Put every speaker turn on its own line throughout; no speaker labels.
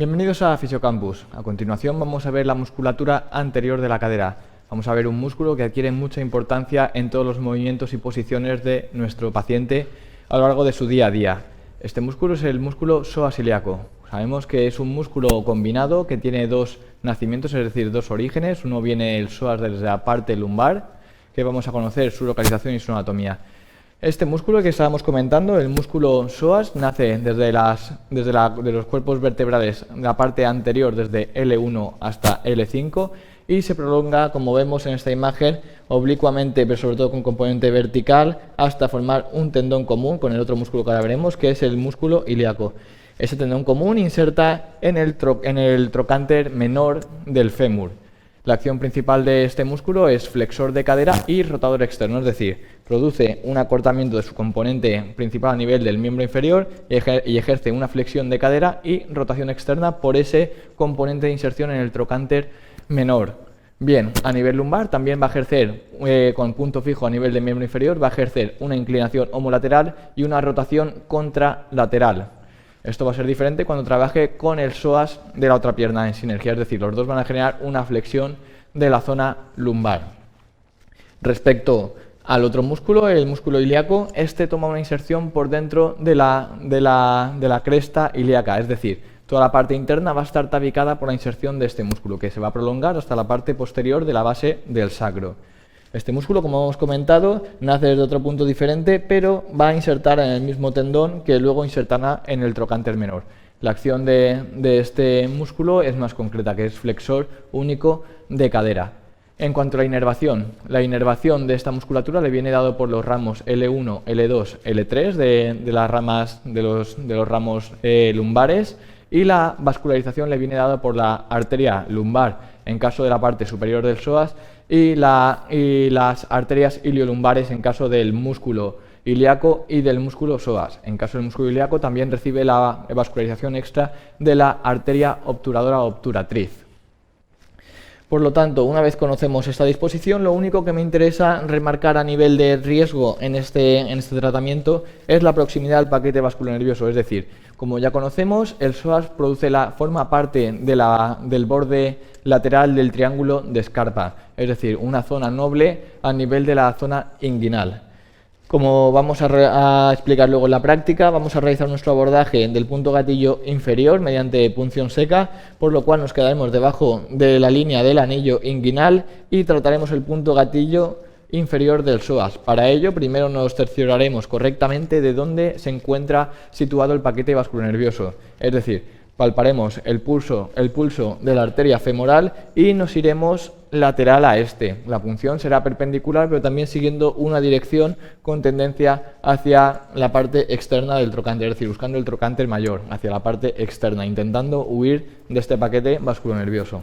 Bienvenidos a Fisiocampus. A continuación vamos a ver la musculatura anterior de la cadera. Vamos a ver un músculo que adquiere mucha importancia en todos los movimientos y posiciones de nuestro paciente a lo largo de su día a día. Este músculo es el músculo psoas ilíaco. Sabemos que es un músculo combinado que tiene dos nacimientos, es decir, dos orígenes. Uno viene el psoas desde la parte lumbar, que vamos a conocer su localización y su anatomía. Este músculo que estábamos comentando, el músculo psoas, nace desde los cuerpos vertebrales, la parte anterior desde L1 hasta L5 y se prolonga, como vemos en esta imagen, oblicuamente, pero sobre todo con componente vertical, hasta formar un tendón común con el otro músculo que ahora veremos, que es el músculo ilíaco. Ese tendón común inserta en el trocánter menor del fémur. La acción principal de este músculo es flexor de cadera y rotador externo, es decir, produce un acortamiento de su componente principal a nivel del miembro inferior y ejerce una flexión de cadera y rotación externa por ese componente de inserción en el trocánter menor. Bien, a nivel lumbar también va a ejercer, con punto fijo a nivel del miembro inferior, va a ejercer una inclinación homolateral y una rotación contralateral. Esto va a ser diferente cuando trabaje con el psoas de la otra pierna en sinergia, es decir, los dos van a generar una flexión de la zona lumbar. Respecto al otro músculo, el músculo ilíaco, este toma una inserción por dentro de la cresta ilíaca, es decir, toda la parte interna va a estar tabicada por la inserción de este músculo, que se va a prolongar hasta la parte posterior de la base del sacro. Este músculo, como hemos comentado, nace desde otro punto diferente, pero va a insertar en el mismo tendón que luego insertará en el trocánter menor. La acción de este músculo es más concreta, que es flexor único de cadera. En cuanto a la inervación de esta musculatura le viene dado por los ramos L1, L2, L3 de los ramos lumbares, y la vascularización le viene dada por la arteria lumbar en caso de la parte superior del psoas y las arterias iliolumbares en caso del músculo ilíaco y del músculo psoas. En caso del músculo ilíaco también recibe la vascularización extra de la arteria obturadora o obturatriz. Por lo tanto, una vez conocemos esta disposición, lo único que me interesa remarcar a nivel de riesgo en este tratamiento es la proximidad al paquete vasculonervioso, es decir, como ya conocemos, el psoas forma parte del borde lateral del triángulo de Scarpa, es decir, una zona noble a nivel de la zona inguinal. Como vamos a explicar luego en la práctica, vamos a realizar nuestro abordaje del punto gatillo inferior mediante punción seca, por lo cual nos quedaremos debajo de la línea del anillo inguinal y trataremos el punto gatillo inferior del psoas. Para ello, primero nos cercioraremos correctamente de dónde se encuentra situado el paquete vasculonervioso, es decir, palparemos el pulso de la arteria femoral y nos iremos lateral a este. La punción será perpendicular, pero también siguiendo una dirección con tendencia hacia la parte externa del trocánter, es decir, buscando el trocánter mayor, hacia la parte externa, intentando huir de este paquete vasculonervioso.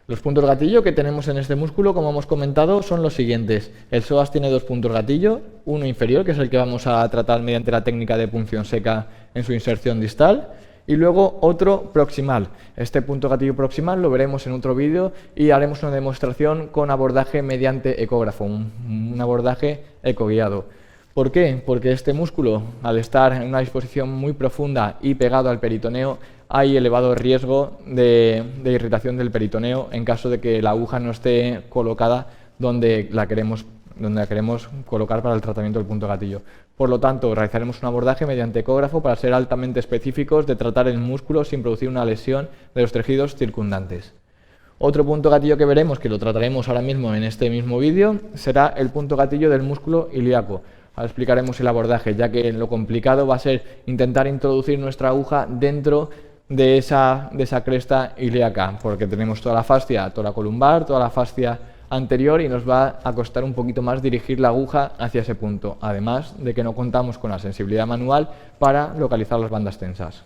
Los puntos gatillo que tenemos en este músculo, como hemos comentado, son los siguientes. El psoas tiene dos puntos gatillo, uno inferior, que es el que vamos a tratar mediante la técnica de punción seca en su inserción distal, y luego otro proximal. Este punto gatillo proximal lo veremos en otro vídeo y haremos una demostración con abordaje mediante ecógrafo, un abordaje ecoguiado. ¿Por qué? Porque este músculo, al estar en una disposición muy profunda y pegado al peritoneo, hay elevado riesgo de irritación del peritoneo en caso de que la aguja no esté colocada donde la queremos colocar para el tratamiento del punto gatillo. Por lo tanto, realizaremos un abordaje mediante ecógrafo para ser altamente específicos de tratar el músculo sin producir una lesión de los tejidos circundantes. Otro punto gatillo que veremos, que lo trataremos ahora mismo en este mismo vídeo, será el punto gatillo del músculo ilíaco. Ahora explicaremos el abordaje, ya que lo complicado va a ser intentar introducir nuestra aguja dentro de esa cresta ilíaca, porque tenemos toda la fascia toracolumbar, toda la fascia anterior y nos va a costar un poquito más dirigir la aguja hacia ese punto, además de que no contamos con la sensibilidad manual para localizar las bandas tensas.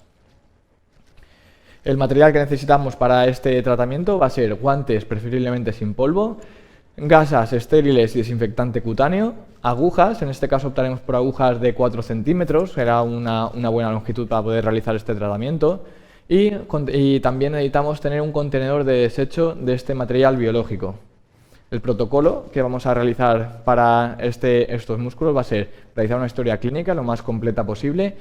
El material que necesitamos para este tratamiento va a ser guantes preferiblemente sin polvo, gasas estériles y desinfectante cutáneo, agujas, en este caso optaremos por agujas de 4 centímetros, será una buena longitud para poder realizar este tratamiento, y también necesitamos tener un contenedor de desecho de este material biológico. El protocolo que vamos a realizar para estos músculos va a ser realizar una historia clínica lo más completa posible,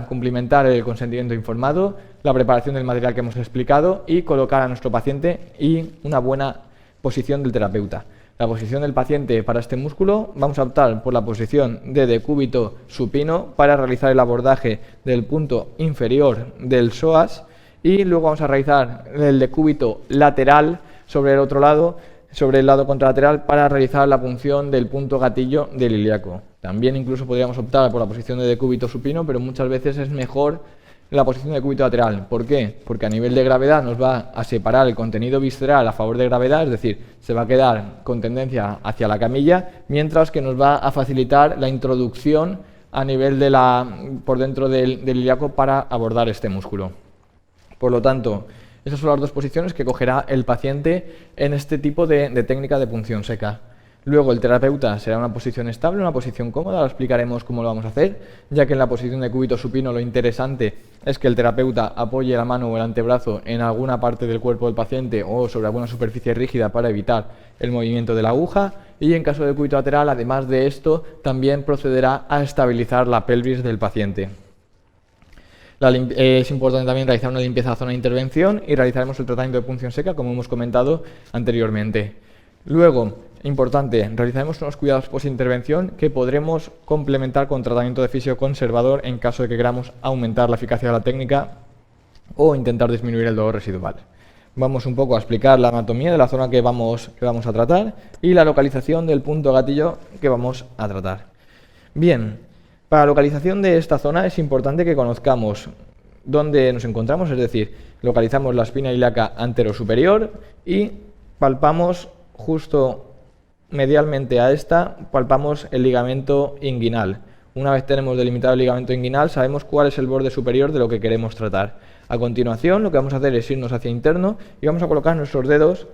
cumplimentar el consentimiento informado, la preparación del material que hemos explicado y colocar a nuestro paciente y una buena posición del terapeuta. La posición del paciente para este músculo, vamos a optar por la posición de decúbito supino para realizar el abordaje del punto inferior del psoas y luego vamos a realizar el decúbito lateral sobre el otro lado, sobre el lado contralateral para realizar la punción del punto gatillo del ilíaco. También incluso podríamos optar por la posición de decúbito supino, pero muchas veces es mejor la posición de decúbito lateral. ¿Por qué? Porque a nivel de gravedad nos va a separar el contenido visceral a favor de gravedad, es decir, se va a quedar con tendencia hacia la camilla, mientras que nos va a facilitar la introducción a nivel por dentro del ilíaco para abordar este músculo. Por lo tanto, esas son las dos posiciones que cogerá el paciente en este tipo de técnica de punción seca. Luego el terapeuta será una posición estable, una posición cómoda, lo explicaremos cómo lo vamos a hacer, ya que en la posición de cúbito supino lo interesante es que el terapeuta apoye la mano o el antebrazo en alguna parte del cuerpo del paciente o sobre alguna superficie rígida para evitar el movimiento de la aguja, y en caso de cúbito lateral, además de esto, también procederá a estabilizar la pelvis del paciente. Es importante también realizar una limpieza de la zona de intervención y realizaremos el tratamiento de punción seca, como hemos comentado anteriormente. Luego, importante, realizaremos unos cuidados post-intervención que podremos complementar con tratamiento de fisioconservador en caso de que queramos aumentar la eficacia de la técnica o intentar disminuir el dolor residual. Vamos un poco a explicar la anatomía de la zona que vamos a tratar y la localización del punto gatillo que vamos a tratar. Bien, para la localización de esta zona es importante que conozcamos dónde nos encontramos, es decir, localizamos la espina ilíaca anterosuperior y palpamos justo medialmente a esta, palpamos el ligamento inguinal. Una vez tenemos delimitado el ligamento inguinal, sabemos cuál es el borde superior de lo que queremos tratar. A continuación, lo que vamos a hacer es irnos hacia interno y vamos a colocar nuestros dedos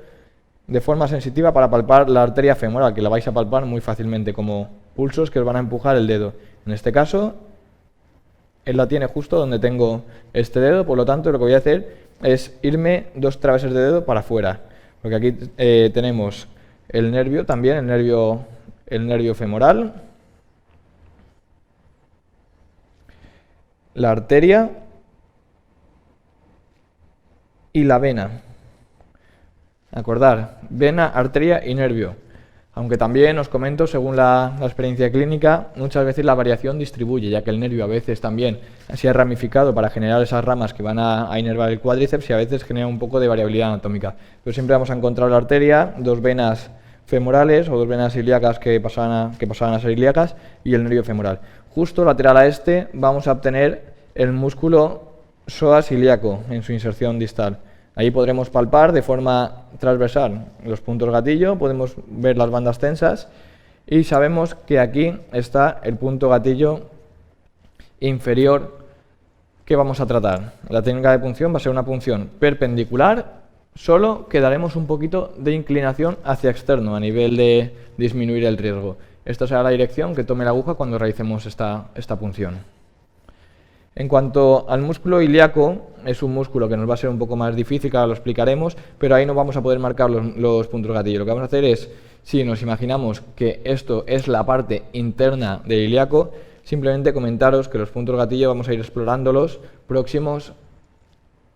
de forma sensitiva para palpar la arteria femoral, que la vais a palpar muy fácilmente, como pulsos que os van a empujar el dedo. En este caso, él la tiene justo donde tengo este dedo, por lo tanto, lo que voy a hacer es irme 2 traveses de dedo para afuera, porque aquí tenemos el nervio también, el nervio femoral, la arteria y la vena. Acordar, vena, arteria y nervio. Aunque también os comento, según la experiencia clínica, muchas veces la variación distribuye, ya que el nervio a veces también se ha ramificado para generar esas ramas que van a inervar el cuádriceps y a veces genera un poco de variabilidad anatómica. Pero siempre vamos a encontrar la arteria, 2 venas femorales o 2 venas ilíacas que pasaban a ser ilíacas y el nervio femoral. Justo lateral a este vamos a obtener el músculo psoas ilíaco en su inserción distal. Ahí podremos palpar de forma transversal los puntos gatillo, podemos ver las bandas tensas y sabemos que aquí está el punto gatillo inferior que vamos a tratar. La técnica de punción va a ser una punción perpendicular, solo que daremos un poquito de inclinación hacia externo a nivel de disminuir el riesgo. Esta será la dirección que tome la aguja cuando realicemos esta punción. En cuanto al músculo ilíaco, es un músculo que nos va a ser un poco más difícil, que ahora lo explicaremos, pero ahí no vamos a poder marcar los puntos gatillo. Lo que vamos a hacer es, si nos imaginamos que esto es la parte interna del ilíaco, simplemente comentaros que los puntos gatillo vamos a ir explorándolos próximos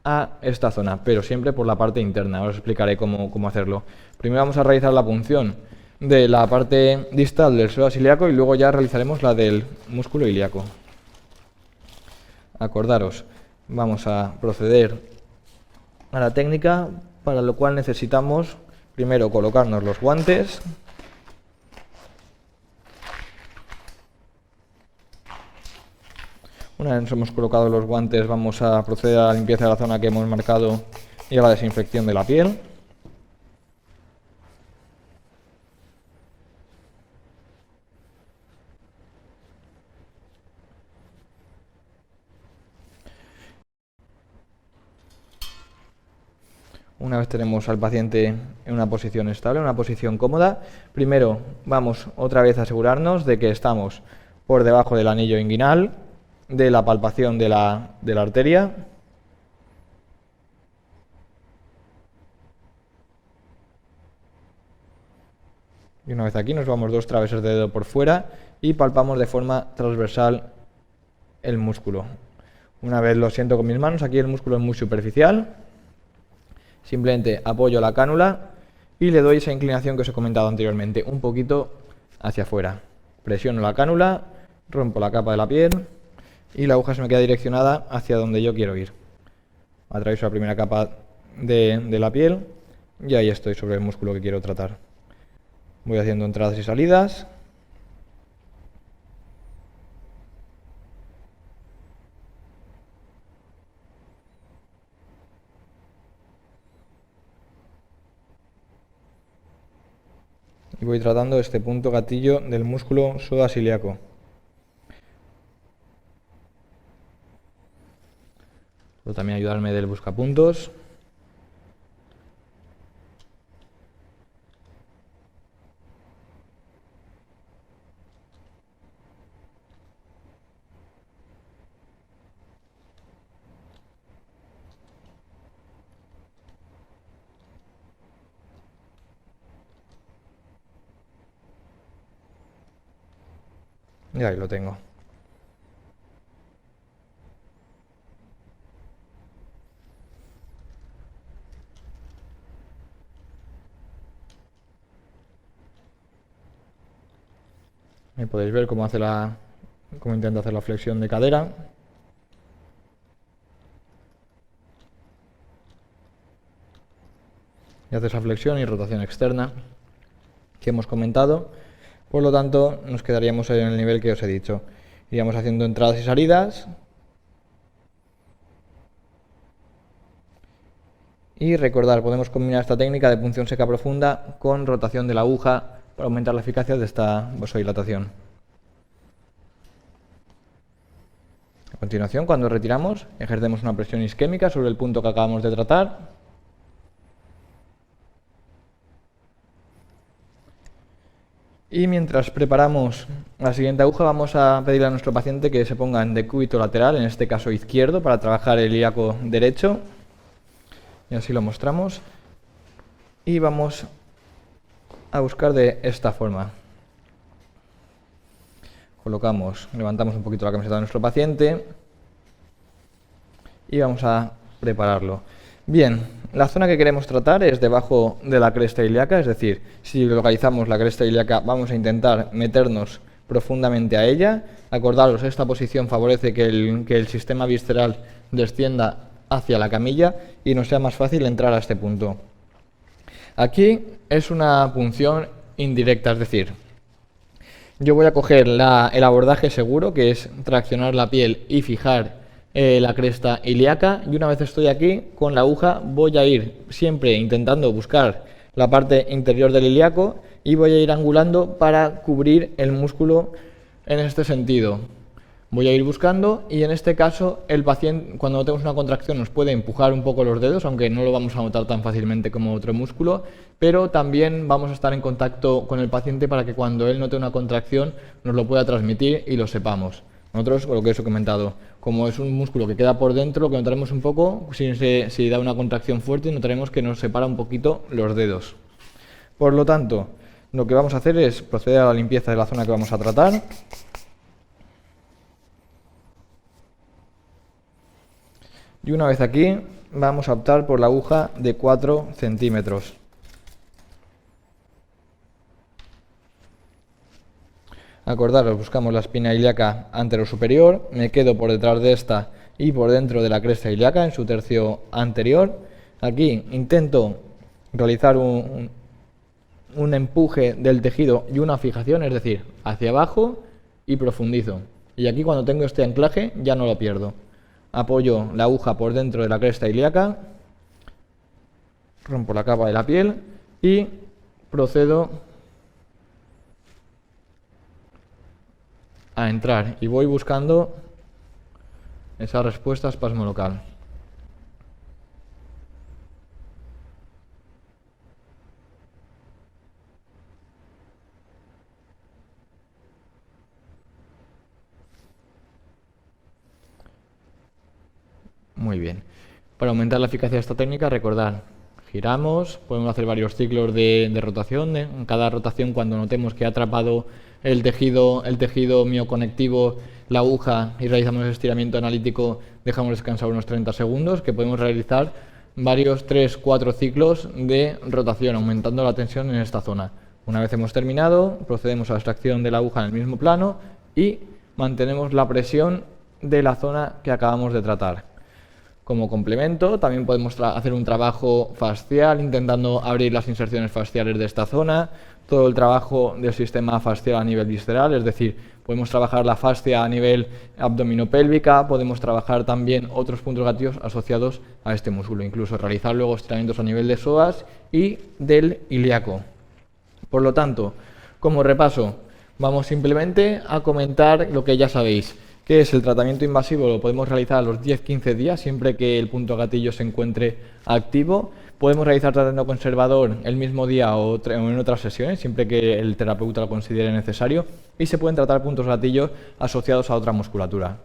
a esta zona, pero siempre por la parte interna. Ahora os explicaré cómo hacerlo. Primero vamos a realizar la punción de la parte distal del psoas ilíaco y luego ya realizaremos la del músculo ilíaco. Acordaros, vamos a proceder a la técnica, para lo cual necesitamos primero colocarnos los guantes. Una vez nos hemos colocado los guantes, vamos a proceder a la limpieza de la zona que hemos marcado y a la desinfección de la piel. Una vez tenemos al paciente en una posición estable, en una posición cómoda, primero vamos otra vez a asegurarnos de que estamos por debajo del anillo inguinal, de la palpación de la arteria. Y una vez aquí nos vamos 2 traveses de dedo por fuera y palpamos de forma transversal el músculo. Una vez lo siento con mis manos, aquí el músculo es muy superficial. Simplemente apoyo la cánula y le doy esa inclinación que os he comentado anteriormente, un poquito hacia afuera. Presiono la cánula, rompo la capa de la piel y la aguja se me queda direccionada hacia donde yo quiero ir. Atravieso la primera capa de la piel y ahí estoy sobre el músculo que quiero tratar. Voy haciendo entradas y salidas. Y voy tratando este punto gatillo del músculo pseudoaciliaco. Puedo también ayudarme del buscapuntos. Y ahí lo tengo. Ahí podéis ver cómo intenta hacer la flexión de cadera. Y hace esa flexión y rotación externa que hemos comentado. Por lo tanto, nos quedaríamos en el nivel que os he dicho. Iríamos haciendo entradas y salidas. Y recordar, podemos combinar esta técnica de punción seca profunda con rotación de la aguja para aumentar la eficacia de esta vasodilatación. A continuación, cuando retiramos, ejercemos una presión isquémica sobre el punto que acabamos de tratar. Y mientras preparamos la siguiente aguja, vamos a pedirle a nuestro paciente que se ponga en decúbito lateral, en este caso izquierdo, para trabajar el ilíaco derecho. Y así lo mostramos. Y vamos a buscar de esta forma. Levantamos un poquito la camiseta de nuestro paciente y vamos a prepararlo. Bien, la zona que queremos tratar es debajo de la cresta ilíaca, es decir, si localizamos la cresta ilíaca vamos a intentar meternos profundamente a ella. Acordaros, esta posición favorece que el sistema visceral descienda hacia la camilla y nos sea más fácil entrar a este punto. Aquí es una punción indirecta, es decir, yo voy a coger el abordaje seguro, que es traccionar la piel y fijar la cresta ilíaca, y una vez estoy aquí, con la aguja voy a ir siempre intentando buscar la parte interior del ilíaco y voy a ir angulando para cubrir el músculo en este sentido. Voy a ir buscando y en este caso el paciente, cuando notemos una contracción, nos puede empujar un poco los dedos, aunque no lo vamos a notar tan fácilmente como otro músculo, pero también vamos a estar en contacto con el paciente para que cuando él note una contracción nos lo pueda transmitir y lo sepamos. Nosotros, con lo que os he comentado, como es un músculo que queda por dentro, lo que notaremos un poco, si da una contracción fuerte, notaremos que nos separa un poquito los dedos. Por lo tanto, lo que vamos a hacer es proceder a la limpieza de la zona que vamos a tratar. Y una vez aquí, vamos a optar por la aguja de 4 centímetros. Acordaros, buscamos la espina ilíaca anterosuperior, me quedo por detrás de esta y por dentro de la cresta ilíaca en su tercio anterior. Aquí intento realizar un empuje del tejido y una fijación, es decir, hacia abajo y profundizo. Y aquí cuando tengo este anclaje ya no lo pierdo. Apoyo la aguja por dentro de la cresta ilíaca, rompo la capa de la piel y procedo a entrar y voy buscando esa respuesta espasmolocal. Muy bien. Para aumentar la eficacia de esta técnica, recordad, Giramos, podemos hacer varios ciclos de rotación. En cada rotación, cuando notemos que ha atrapado el tejido mioconectivo, la aguja, y realizamos el estiramiento analítico, dejamos descansar unos 30 segundos, que podemos realizar varios 3-4 ciclos de rotación, aumentando la tensión en esta zona. Una vez hemos terminado, procedemos a la extracción de la aguja en el mismo plano y mantenemos la presión de la zona que acabamos de tratar. Como complemento, también podemos hacer un trabajo fascial, intentando abrir las inserciones fasciales de esta zona, todo el trabajo del sistema fascial a nivel visceral, es decir, podemos trabajar la fascia a nivel abdominopélvica, podemos trabajar también otros puntos gatillos asociados a este músculo, incluso realizar luego estiramientos a nivel de psoas y del ilíaco. Por lo tanto, como repaso, vamos simplemente a comentar lo que ya sabéis, que es el tratamiento invasivo. Lo podemos realizar a los 10-15 días, siempre que el punto gatillo se encuentre activo. Podemos realizar tratamiento conservador el mismo día o en otras sesiones, siempre que el terapeuta lo considere necesario, y se pueden tratar puntos gatillos asociados a otra musculatura.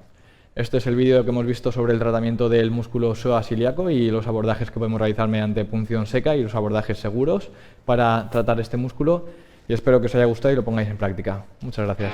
Este es el vídeo que hemos visto sobre el tratamiento del músculo psoas ilíaco y los abordajes que podemos realizar mediante punción seca y los abordajes seguros para tratar este músculo, y espero que os haya gustado y lo pongáis en práctica. Muchas gracias.